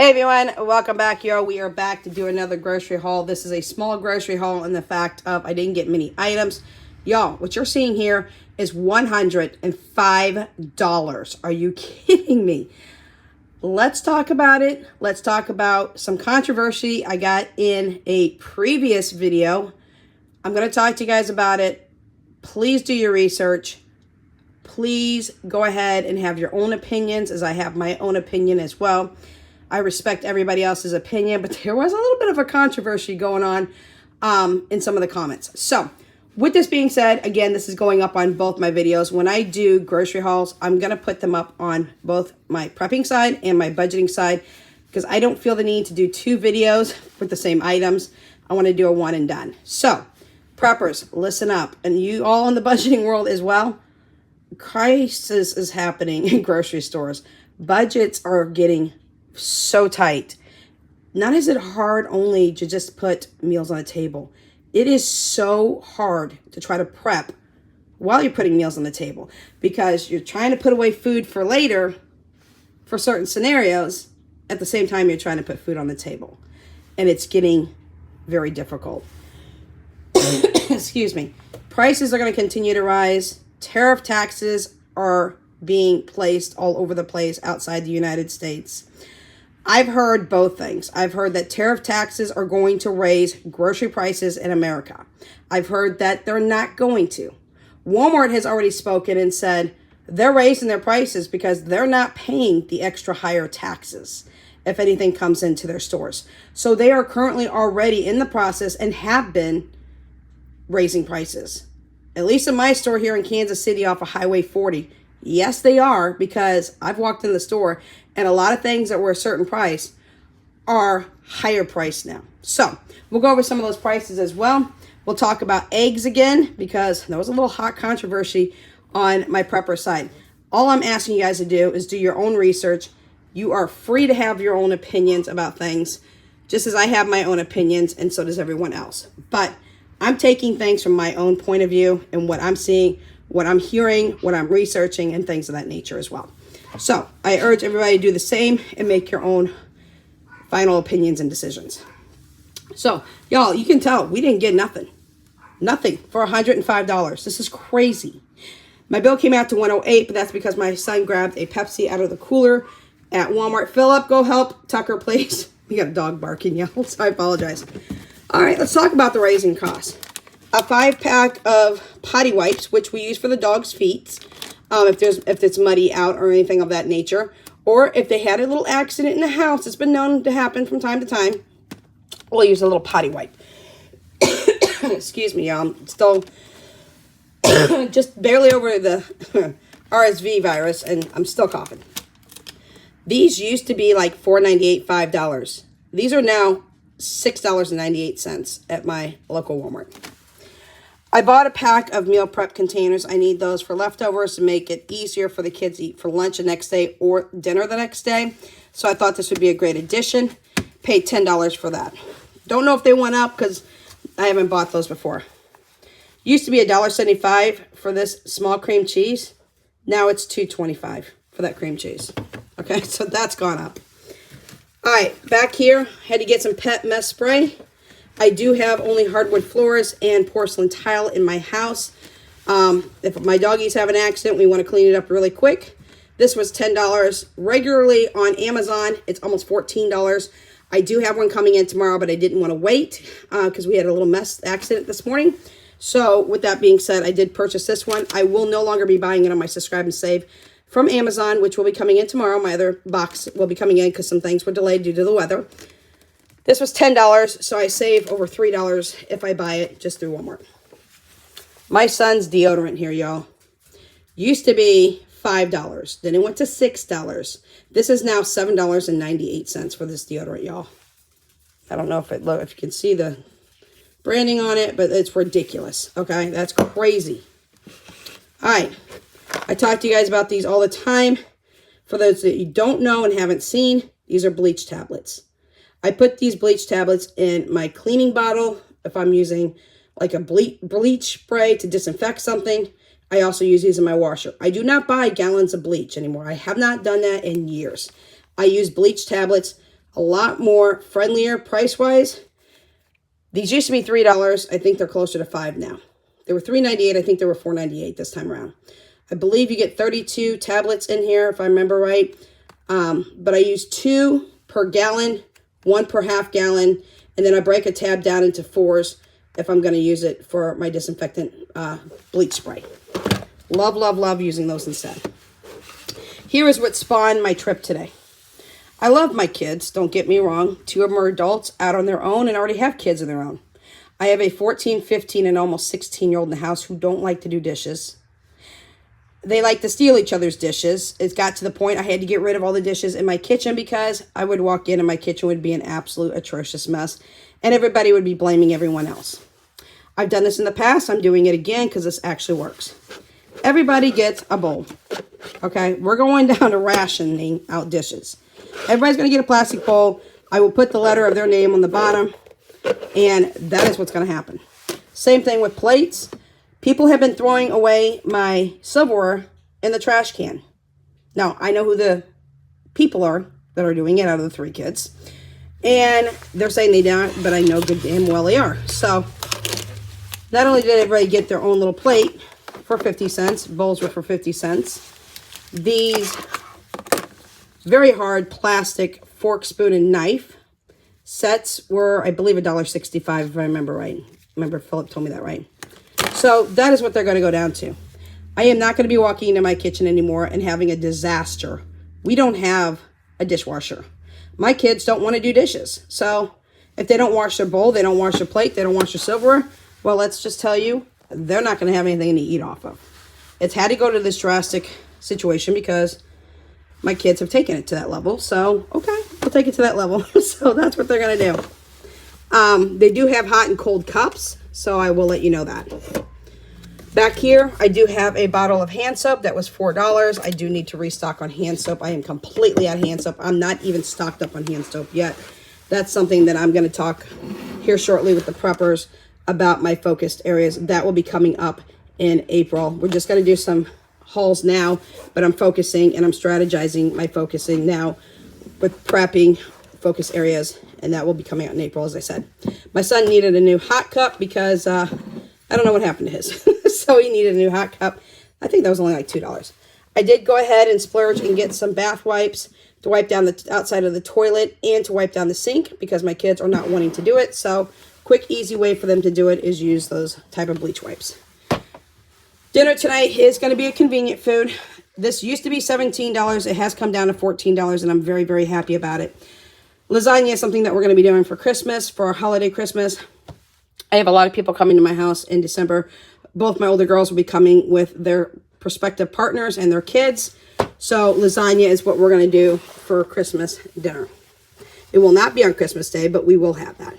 Hey everyone, welcome back, yo. We are back to do another grocery haul. This is a small grocery haul in the fact of I didn't get many items. Y'all, what you're seeing here is $105. Are you kidding me? Let's talk about it. Let's talk about some controversy I got in a previous video. I'm going to talk to you guys about it. Please do your research. Please go ahead and have your own opinions, as I have my own opinion as well. I respect everybody else's opinion, but there was a little bit of a controversy going on in some of the comments. So with this being said, again, this is going up on both my videos. When I do grocery hauls, I'm going to put them up on both my prepping side and my budgeting side because I don't feel the need to do two videos with the same items. I want to do a one and done. So preppers, listen up. And you all in the budgeting world as well. Crisis is happening in grocery stores. Budgets are getting so tight. Not is it hard only to just put meals on the table. It is so hard to try to prep while you're putting meals on the table because you're trying to put away food for later for certain scenarios at the same time you're trying to put food on the table. And it's getting very difficult. Excuse me. Prices are going to continue to rise. Tariff taxes are being placed all over the place outside the United States. I've heard both things. I've heard that tariff taxes are going to raise grocery prices in America. I've heard that they're not going to. Walmart has already spoken and said they're raising their prices because they're not paying the extra higher taxes if anything comes into their stores. So they are currently already in the process and have been raising prices. At least in my store here in Kansas City off of Highway 40. Yes, they are, because I've walked in the store and a lot of things that were a certain price are higher priced now. So we'll go over some of those prices as well. We'll talk about eggs again because there was a little hot controversy on my prepper side. All I'm asking you guys to do is do your own research. You are free to have your own opinions about things, just as I have my own opinions and so does everyone else. But I'm taking things from my own point of view and what I'm seeing, what I'm hearing, what I'm researching, and things of that nature as well. So I urge everybody to do the same and make your own final opinions and decisions. So y'all, you can tell we didn't get nothing for $105. This is crazy. My bill came out to $108, but that's because my son grabbed a Pepsi out of the cooler at Walmart. Philip, go help Tucker, please. We got a dog barking, y'all, so I apologize. All right, let's talk about the raising costs. A 5-pack of potty wipes, which we use for the dog's feet, if it's muddy out or anything of that nature, or if they had a little accident in the house, it's been known to happen from time to time, we'll use a little potty wipe. Excuse me, y'all. I'm still just barely over the RSV virus, and I'm still coughing. These used to be like $4.98, $5. These are now $6.98 at my local Walmart. I bought a pack of meal prep containers. I need those for leftovers to make it easier for the kids to eat for lunch the next day or dinner the next day. So I thought this would be a great addition. Paid $10 for that. Don't know if they went up because I haven't bought those before. Used to be $1.75 for this small cream cheese. Now it's $2.25 for that cream cheese. Okay, so that's gone up. All right, back here, had to get some pet mess spray. I do have only hardwood floors and porcelain tile in my house. If my doggies have an accident, we want to clean it up really quick. This was $10 regularly on Amazon. It's almost $14. I do have one coming in tomorrow, but I didn't want to wait because we had a little mess accident this morning. So with that being said, I did purchase this one. I will no longer be buying it on my Subscribe and Save from Amazon, which will be coming in tomorrow. My other box will be coming in because some things were delayed due to the weather. This was $10, so I save over $3 if I buy it just through Walmart. My son's deodorant here, y'all. Used to be $5. Then it went to $6. This is now $7.98 for this deodorant, y'all. I don't know if you can see the branding on it, but it's ridiculous. Okay, that's crazy. All right. I talk to you guys about these all the time. For those that you don't know and haven't seen, these are bleach tablets. I put these bleach tablets in my cleaning bottle. If I'm using like a bleach spray to disinfect something, I also use these in my washer. I do not buy gallons of bleach anymore. I have not done that in years. I use bleach tablets. a lot more friendlier price-wise. These used to be $3. I think they're closer to $5 now. They were $3.98. I think they were $4.98 this time around. I believe you get 32 tablets in here, if I remember right. But I use 2 per gallon, 1 per half gallon, and then I break a tab down into 4s if I'm going to use it for my disinfectant bleach spray. Love, love, love using those instead. Here is what spawned my trip today. I love my kids, don't get me wrong. 2 of them are adults out on their own and already have kids of their own. I have a 14, 15, and almost 16-year-old in the house who don't like to do dishes. They like to steal each other's dishes. It got to the point I had to get rid of all the dishes in my kitchen because I would walk in and my kitchen would be an absolute atrocious mess. And everybody would be blaming everyone else. I've done this in the past. I'm doing it again because this actually works. Everybody gets a bowl. Okay, we're going down to rationing out dishes. Everybody's going to get a plastic bowl. I will put the letter of their name on the bottom. And that is what's going to happen. Same thing with plates. People have been throwing away my silverware in the trash can. Now, I know who the people are that are doing it out of the 3 kids. And they're saying they don't, but I know good damn well they are. So, not only did everybody get their own little plate for 50 cents, bowls were for 50 cents. These very hard plastic fork, spoon, and knife sets were, I believe, $1.65 if I remember right. Remember, Philip told me that right. So that is what they're going to go down to. I am not going to be walking into my kitchen anymore and having a disaster. We don't have a dishwasher. My kids don't want to do dishes. So if they don't wash their bowl, they don't wash their plate, they don't wash their silverware, well, let's just tell you, they're not going to have anything to eat off of. It's had to go to this drastic situation because my kids have taken it to that level. So, okay, we'll take it to that level. So that's what they're going to do. They do have hot and cold cups, so I will let you know that. Back here, I do have a bottle of hand soap that was $4. I do need to restock on hand soap. I am completely out of hand soap. I'm not even stocked up on hand soap yet. That's something that I'm going to talk here shortly with the preppers about my focused areas. That will be coming up in April. We're just going to do some hauls now, but I'm focusing and I'm strategizing my focusing now with prepping focus areas, and that will be coming out in April, as I said. My son needed a new hot cup because I don't know what happened to his. So he needed a new hot cup. I think that was only like $2. I did go ahead and splurge and get some bath wipes to wipe down the outside of the toilet and to wipe down the sink because my kids are not wanting to do it. So quick, easy way for them to do it is use those type of bleach wipes. Dinner tonight is going to be a convenient food. This used to be $17. It has come down to $14, and I'm very, very happy about it. Lasagna is something that we're going to be doing for Christmas, for our holiday Christmas. I have a lot of people coming to my house in December. Both my older girls will be coming with their prospective partners and their kids. So lasagna is what we're going to do for Christmas dinner. It will not be on Christmas Day, but we will have that.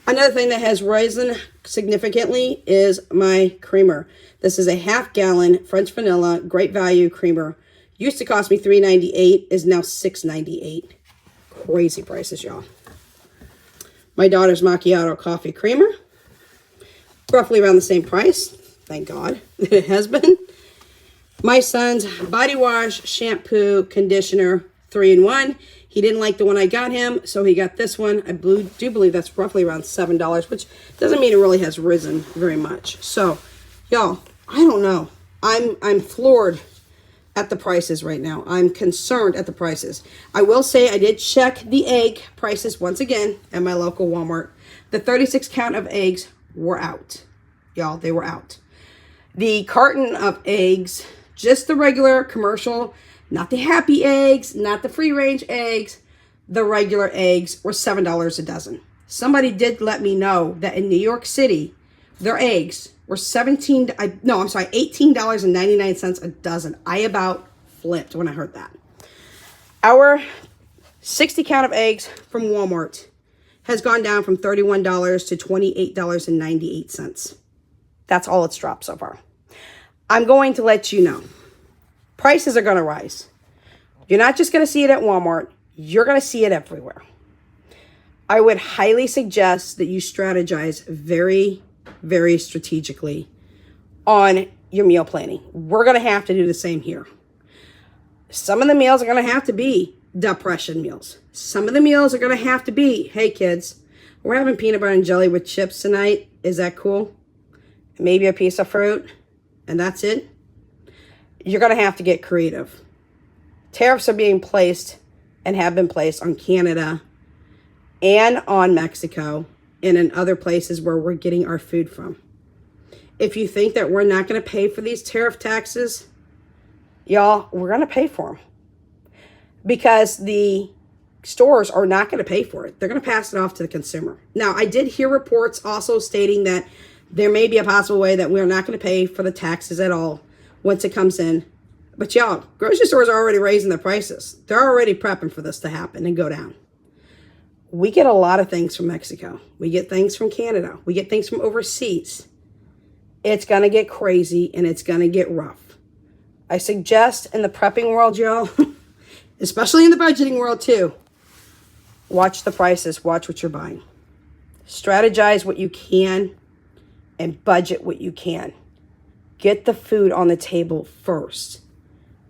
Another thing that has risen significantly is my creamer. This is a half-gallon French vanilla great value creamer. Used to cost me $3.98, is now $6.98. Crazy prices, y'all. My daughter's macchiato coffee creamer, roughly around the same price. Thank God that it has been. My son's body wash, shampoo, conditioner, 3-in-1. He didn't like the one I got him, so he got this one. I do believe that's roughly around $7, which doesn't mean it really has risen very much. So, y'all, I don't know. I'm floored at the prices right now. I'm concerned at the prices. I will say I did check the egg prices once again at my local Walmart. The 36 count of eggs were out. Y'all, they were out. The carton of eggs, just the regular commercial, not the happy eggs, not the free range eggs, the regular eggs were $7 a dozen. Somebody did let me know that in New York City, their eggs were $18.99 a dozen. I about flipped when I heard that. Our 60 count of eggs from Walmart has gone down from $31 to $28.98. That's all it's dropped so far. I'm going to let you know. Prices are going to rise. You're not just going to see it at Walmart. You're going to see it everywhere. I would highly suggest that you strategize very, very strategically on your meal planning. We're going to have to do the same here. Some of the meals are going to have to be depression meals. Some of the meals are going to have to be, hey kids, we're having peanut butter and jelly with chips tonight. Is that cool? Maybe a piece of fruit, and that's it. You're going to have to get creative. Tariffs are being placed and have been placed on Canada and on Mexico and in other places where we're getting our food from. If you think that we're not going to pay for these tariff taxes, y'all, we're going to pay for them. Because the stores are not going to pay for it. They're going to pass it off to the consumer. Now, I did hear reports also stating that there may be a possible way that we're not going to pay for the taxes at all once it comes in. But y'all, grocery stores are already raising their prices. They're already prepping for this to happen and go down. We get a lot of things from Mexico. We get things from Canada. We get things from overseas. It's going to get crazy and it's going to get rough. I suggest in the prepping world, y'all, especially in the budgeting world too, watch the prices, watch what you're buying. Strategize what you can and budget what you can. Get the food on the table first.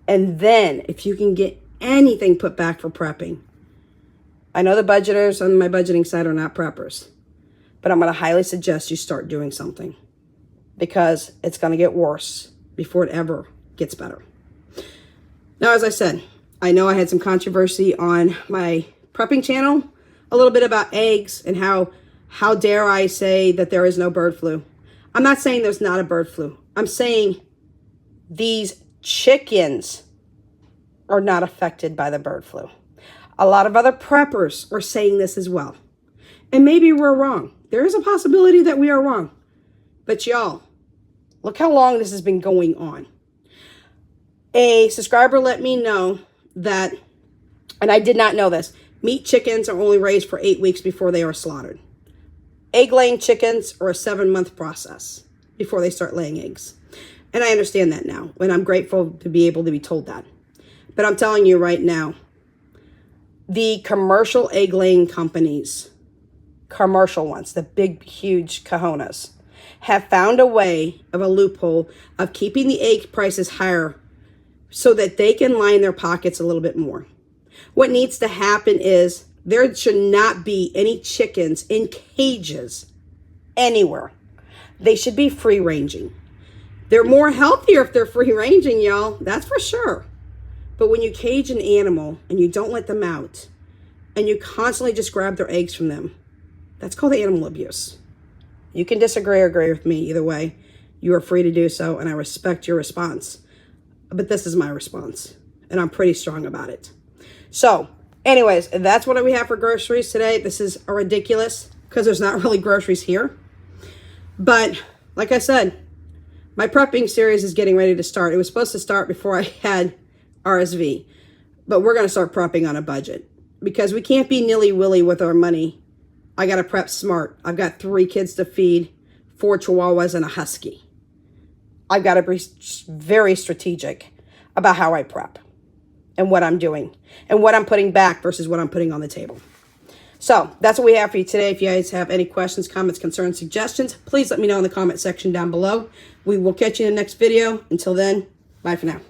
And then if you can get anything put back for prepping. I know the budgeters on my budgeting side are not preppers, but I'm going to highly suggest you start doing something because it's going to get worse before it ever gets better. Now, as I said, I know I had some controversy on my prepping channel, a little bit about eggs and how dare I say that there is no bird flu. I'm not saying there's not a bird flu. I'm saying these chickens are not affected by the bird flu. A lot of other preppers are saying this as well. And maybe we're wrong. There is a possibility that we are wrong. But y'all, look how long this has been going on. A subscriber let me know that, and I did not know this, meat chickens are only raised for 8 weeks before they are slaughtered. Egg-laying chickens are a 7-month process before they start laying eggs. And I understand that now, and I'm grateful to be able to be told that. But I'm telling you right now, the commercial egg-laying companies, commercial ones, the big, huge cojones, have found a way of a loophole of keeping the egg prices higher so that they can line their pockets a little bit more. What needs to happen is there should not be any chickens in cages anywhere. They should be free-ranging. They're more healthier if they're free-ranging, y'all. That's for sure. But when you cage an animal and you don't let them out and you constantly just grab their eggs from them, that's called animal abuse. You can disagree or agree with me either way. You are free to do so, and I respect your response. But this is my response, and I'm pretty strong about it. So, anyways, that's what we have for groceries today. This is ridiculous because there's not really groceries here. But, like I said, my prepping series is getting ready to start. It was supposed to start before I had RSV, but we're going to start prepping on a budget because we can't be nilly-willy with our money. I got to prep smart. I've got 3 kids to feed, 4 chihuahuas, and a husky. I've got to be very strategic about how I prep and what I'm doing and what I'm putting back versus what I'm putting on the table. So that's what we have for you today. If you guys have any questions, comments, concerns, suggestions, please let me know in the comment section down below. We will catch you in the next video. Until then, bye for now.